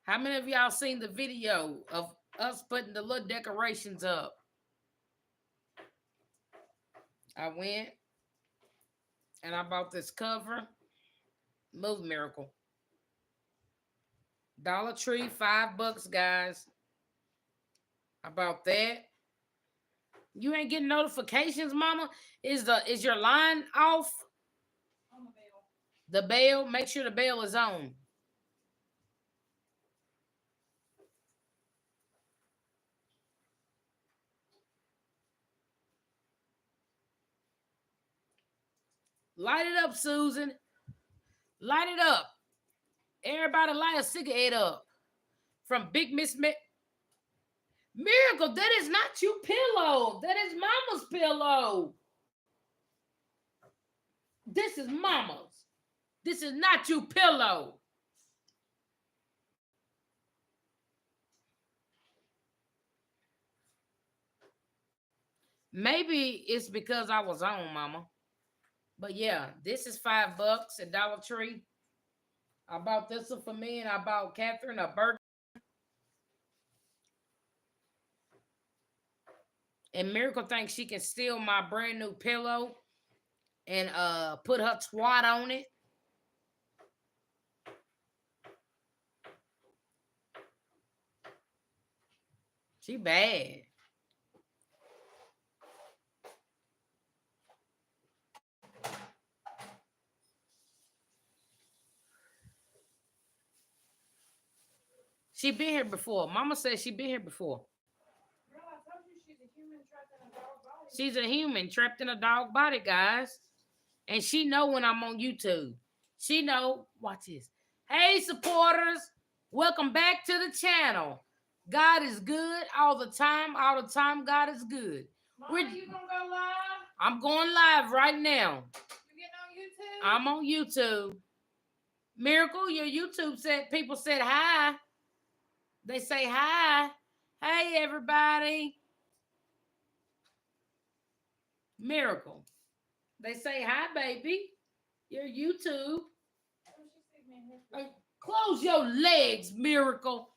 How many of y'all seen the video of us putting the little decorations up? I went and I bought this cover. Move Miracle. Dollar Tree, $5, guys. I bought that. You ain't getting notifications, mama? Is your line off? On the bell. The bell? Make sure the bell is on. Light it up, Susan. Light it up. Everybody light a cigarette up. From Big Miss Miracle, that is not your pillow. That is Mama's pillow. This is Mama's. This is not your pillow. Maybe it's because I was on, Mama. But yeah, this is $5 at Dollar Tree. I bought this one for me, and I bought Catherine a burger. And Miracle thinks she can steal my brand new pillow and put her twat on it. She bad. She been here before. Mama said she been here before. Girl, I told you she's a human trapped in a dog body. She's a human trapped in a dog body, guys. And she know when I'm on YouTube. She know. Watch this. Hey, supporters. Welcome back to the channel. God is good all the time. All the time, God is good. Mama, you gonna go live? I'm going live right now. You getting on YouTube? I'm on YouTube. Miracle, your YouTube said, people said hi. They say hi. Hey, everybody. Miracle. They say hi, baby. Your YouTube. Close your legs, Miracle.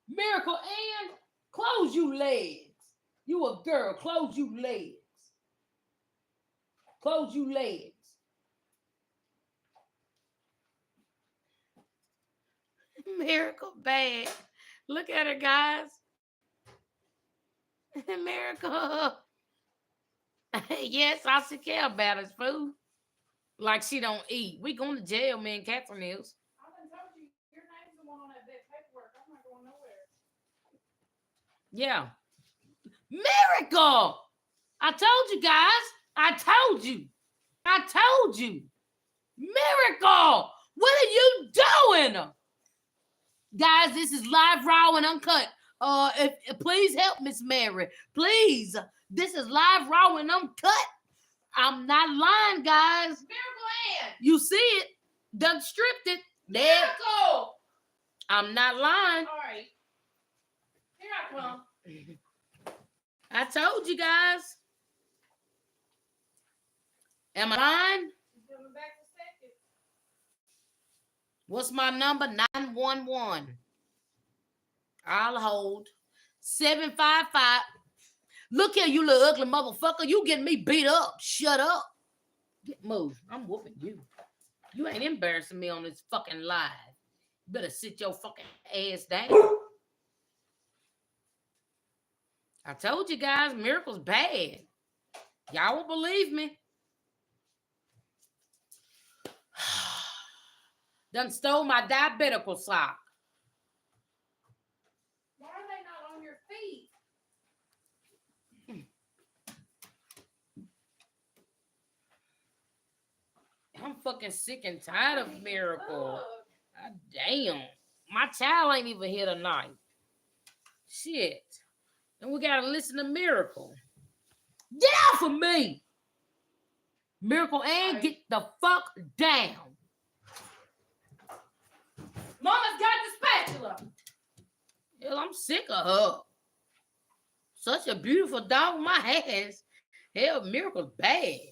Miracle, and close your legs. You a girl. Close your legs. Close your legs. Miracle bad. Look at her, guys. Miracle. Yes, I should care about his food. Like she don't eat. We going to jail, me and Catherine is. I done told you, your name's the one on that big paperwork. I'm not going nowhere. Yeah. Miracle. I told you guys. I told you. Miracle. What are you doing? Guys, this is live, raw, and uncut. Please help Miss Mary. Please. This is live, raw, and uncut. I'm not lying, guys. Miracle Ann. You see it. Done stripped it. Miracle. I'm not lying. All right. Here I come. I told you guys. Am I lying? She's coming back a second. What's my number? 911. I'll hold. 755. Look here, you little ugly motherfucker. You getting me beat up. Shut up. Move. I'm whooping you. You ain't embarrassing me on this fucking live. You better sit your fucking ass down. I told you guys, Miracle's bad. Y'all won't believe me. Done stole my diabetical sock. Why are they not on your feet? I'm fucking sick and tired of Miracle. God damn. My child ain't even here tonight. Shit. And we gotta listen to Miracle. Get off of me! Miracle and get the fuck down. Mama's got the spatula. Hell, I'm sick of her. Such a beautiful dog, my ass. Hell, Miracle's bad.